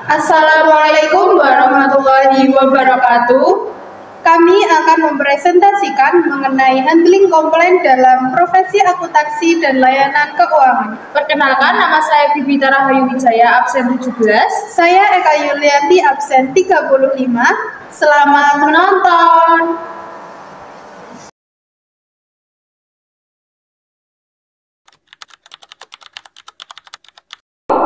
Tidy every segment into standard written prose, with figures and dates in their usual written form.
Assalamualaikum warahmatullahi wabarakatuh. Kami akan mempresentasikan mengenai handling komplain dalam profesi akuntansi dan layanan keuangan. Perkenalkan, nama saya Bibita Rahayu Wijaya, absen 17. Saya Eka Yulianti, absen 35. Selamat menonton.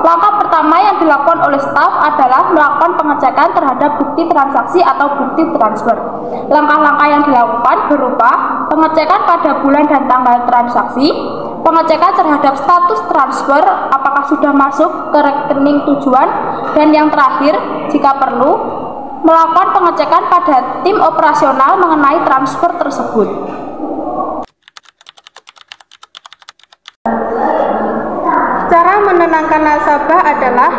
Langkah pertama yang dilakukan oleh staf adalah melakukan pengecekan terhadap bukti transaksi atau bukti transfer. Langkah-langkah yang dilakukan berupa pengecekan pada bulan dan tanggal transaksi, pengecekan terhadap status transfer apakah sudah masuk ke rekening tujuan, dan yang terakhir, jika perlu, melakukan pengecekan pada tim operasional mengenai transfer tersebut. Cara menenangkan nasabah adalah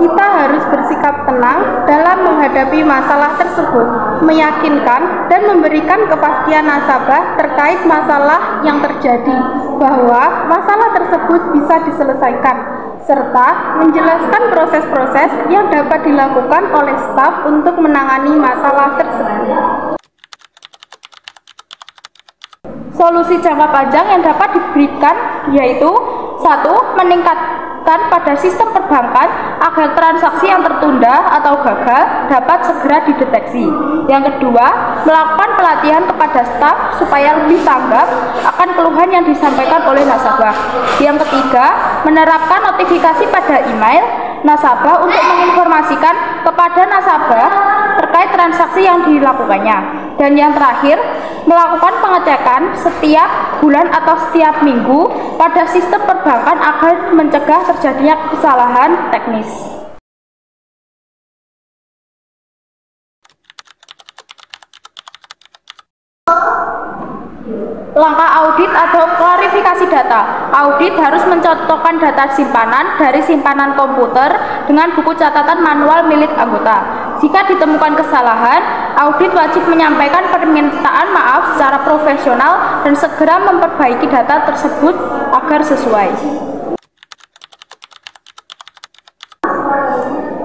kita harus bersikap tenang dalam menghadapi masalah tersebut, meyakinkan dan memberikan kepastian nasabah terkait masalah yang terjadi, bahwa masalah tersebut bisa diselesaikan, serta menjelaskan proses-proses yang dapat dilakukan oleh staf untuk menangani masalah tersebut. Solusi jangka panjang yang dapat diberikan yaitu: 1. Meningkatkan pada sistem perbankan agar transaksi yang tertunda atau gagal dapat segera dideteksi. Yang kedua, melakukan pelatihan kepada staf supaya lebih tanggap akan keluhan yang disampaikan oleh nasabah. Yang ketiga, menerapkan notifikasi pada email nasabah untuk menginformasikan kepada nasabah terkait transaksi yang dilakukannya. Dan yang terakhir, melakukan pengecekan setiap bulan atau setiap minggu pada sistem perbankan agar mencegah terjadinya kesalahan teknis. Langkah audit atau klarifikasi data. Audit harus mencocokkan data simpanan dari simpanan komputer dengan buku catatan manual milik anggota. Jika ditemukan kesalahan, audit wajib menyampaikan permintaan maaf secara profesional dan segera memperbaiki data tersebut agar sesuai.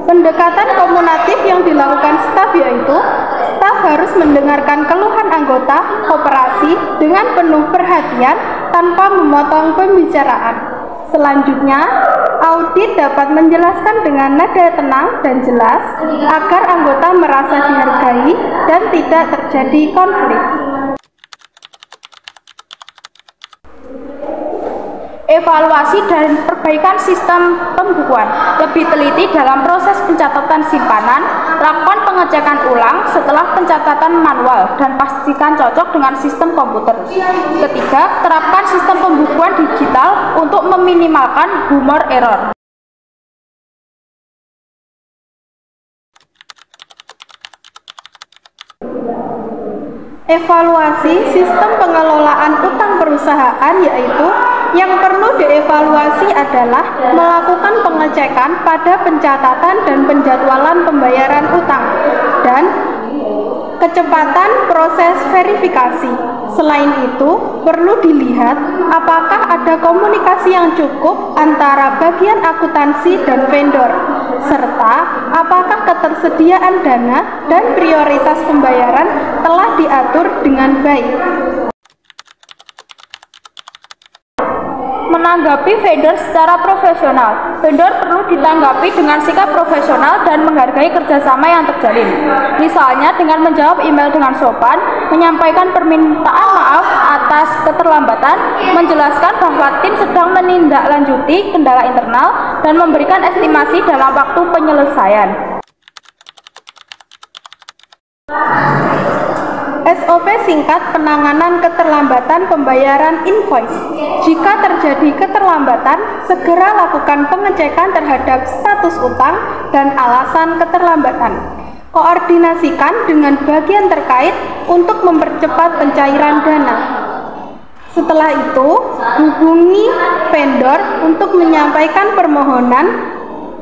Pendekatan komunikatif yang dilakukan staf yaitu staf harus mendengarkan keluhan anggota koperasi dengan penuh perhatian tanpa memotong pembicaraan. Selanjutnya, audit dapat menjelaskan dengan nada tenang dan jelas agar anggota merasa dihargai dan tidak terjadi konflik. Evaluasi dan perbaikan sistem pembukuan. Lebih teliti dalam proses pencatatan simpanan, lakukan pengecekan ulang setelah pencatatan manual dan pastikan cocok dengan sistem komputer. Ketiga, terapkan sistem pembukuan digital untuk meminimalkan humor error. Evaluasi sistem pengelolaan utang perusahaan yaitu yang perlu dievaluasi adalah melakukan pengecekan pada pencatatan dan penjadwalan pembayaran utang dan kecepatan proses verifikasi. Selain itu, perlu dilihat apakah ada komunikasi yang cukup antara bagian akuntansi dan vendor, serta apakah ketersediaan dana dan prioritas pembayaran telah diatur dengan baik. Menanggapi vendor secara profesional. Vendor perlu ditanggapi dengan sikap profesional dan menghargai kerjasama yang terjalin. Misalnya dengan menjawab email dengan sopan, menyampaikan permintaan maaf atas keterlambatan, menjelaskan bahwa tim sedang menindaklanjuti kendala internal, dan memberikan estimasi dalam waktu penyelesaian. SOP singkat penanganan keterlambatan pembayaran invoice. Jika terjadi keterlambatan, segera lakukan pengecekan terhadap status utang dan alasan keterlambatan. Koordinasikan dengan bagian terkait untuk mempercepat pencairan dana. Setelah itu, hubungi vendor untuk menyampaikan permohonan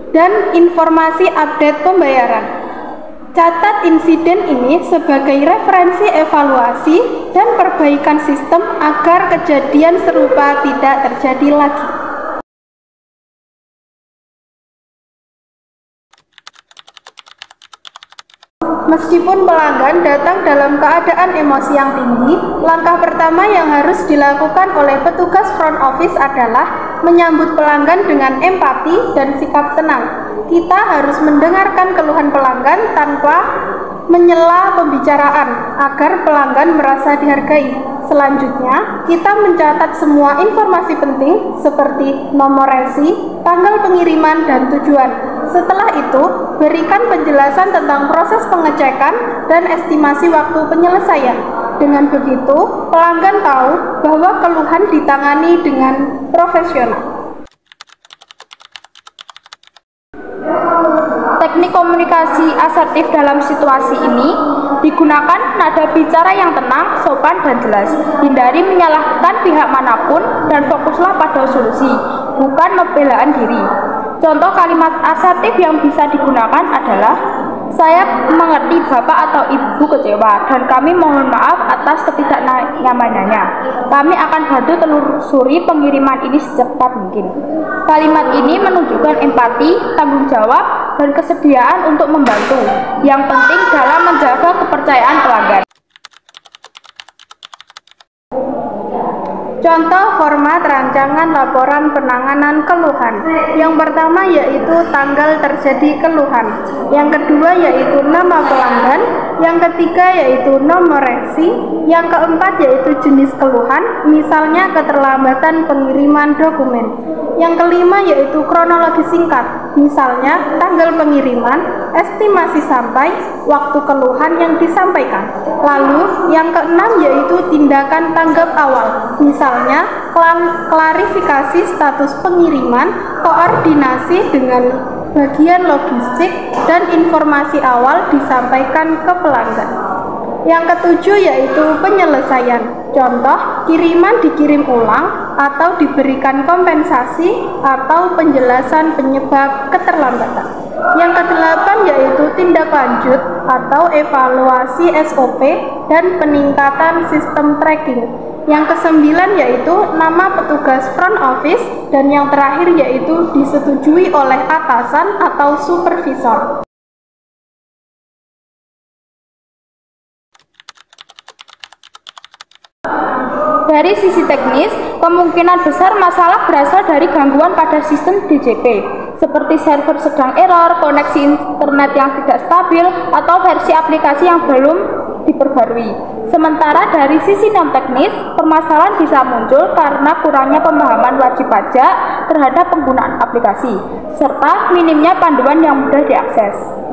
dan informasi update pembayaran. Catat insiden ini sebagai referensi evaluasi dan perbaikan sistem agar kejadian serupa tidak terjadi lagi. Meskipun pelanggan datang dalam keadaan emosi yang tinggi, langkah pertama yang harus dilakukan oleh petugas front office adalah menyambut pelanggan dengan empati dan sikap tenang. Kita harus mendengarkan keluhan pelanggan tanpa menyela pembicaraan agar pelanggan merasa dihargai. Selanjutnya, kita mencatat semua informasi penting seperti nomor resi, tanggal pengiriman, dan tujuan. Setelah itu, berikan penjelasan tentang proses pengecekan dan estimasi waktu penyelesaian. Dengan begitu, pelanggan tahu bahwa keluhan ditangani dengan profesional. Teknik komunikasi asertif dalam situasi ini digunakan nada bicara yang tenang, sopan, dan jelas. Hindari menyalahkan pihak manapun dan fokuslah pada solusi, bukan pembelaan diri. Contoh kalimat asertif yang bisa digunakan adalah, "Saya mengerti Bapak atau Ibu kecewa dan kami mohon maaf atas ketidaknyamanannya. Kami akan bantu telusuri pengiriman ini secepat mungkin." Kalimat ini menunjukkan empati, tanggung jawab, dan kesediaan untuk membantu, yang penting dalam menjaga kepercayaan pelanggan. Contoh format rancangan laporan penanganan keluhan. Yang pertama yaitu tanggal terjadi keluhan. Yang kedua yaitu nama pelanggan. Yang ketiga yaitu nomor resi. Yang keempat yaitu jenis keluhan, misalnya keterlambatan pengiriman dokumen. Yang kelima yaitu kronologi singkat, misalnya tanggal pengiriman, estimasi sampai, waktu keluhan yang disampaikan. Lalu yang keenam yaitu tindakan tanggap awal, misalnya klarifikasi status pengiriman, koordinasi dengan bagian logistik, dan informasi awal disampaikan ke pelanggan. Yang ketujuh yaitu penyelesaian. Contoh, kiriman dikirim ulang atau diberikan kompensasi atau penjelasan penyebab keterlambatan. Yang kedelapan yaitu tindak lanjut atau evaluasi SOP dan peningkatan sistem tracking. Yang kesembilan yaitu nama petugas front office, dan yang terakhir yaitu disetujui oleh atasan atau supervisor. Dari sisi teknis, kemungkinan besar masalah berasal dari gangguan pada sistem DJP, seperti server sedang error, koneksi internet yang tidak stabil, atau versi aplikasi yang belum diperbarui. Sementara dari sisi non-teknis, permasalahan bisa muncul karena kurangnya pemahaman wajib pajak terhadap penggunaan aplikasi, serta minimnya panduan yang mudah diakses.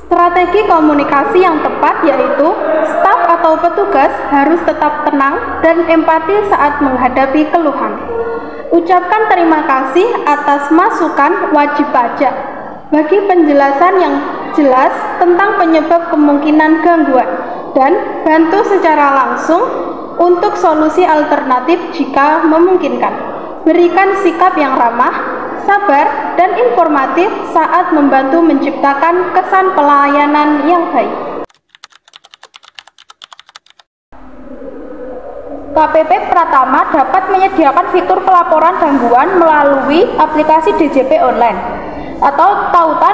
Strategi komunikasi yang tepat yaitu staf atau petugas harus tetap tenang dan empati saat menghadapi keluhan. Ucapkan terima kasih atas masukan wajib pajak bagi penjelasan yang jelas tentang penyebab kemungkinan gangguan, dan bantu secara langsung untuk solusi alternatif jika memungkinkan. Berikan sikap yang ramah, sabar, dan informatif saat membantu menciptakan kesan pelayanan yang baik. KPP Pratama dapat menyediakan fitur pelaporan gangguan melalui aplikasi DJP online atau tautan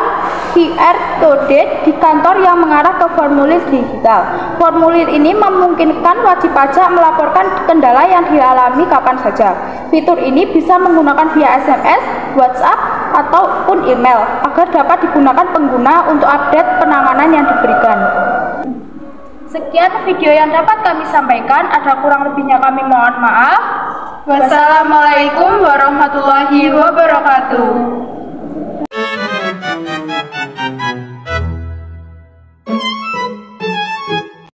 QR code di kantor yang mengarah ke formulir digital. Formulir ini memungkinkan wajib pajak melaporkan kendala yang dialami kapan saja. Fitur ini bisa menggunakan via SMS, WhatsApp, ataupun email agar dapat digunakan pengguna untuk update penanganan yang diberikan. Sekian video yang dapat kami sampaikan, ada kurang lebihnya kami mohon maaf. Wassalamualaikum warahmatullahi wabarakatuh.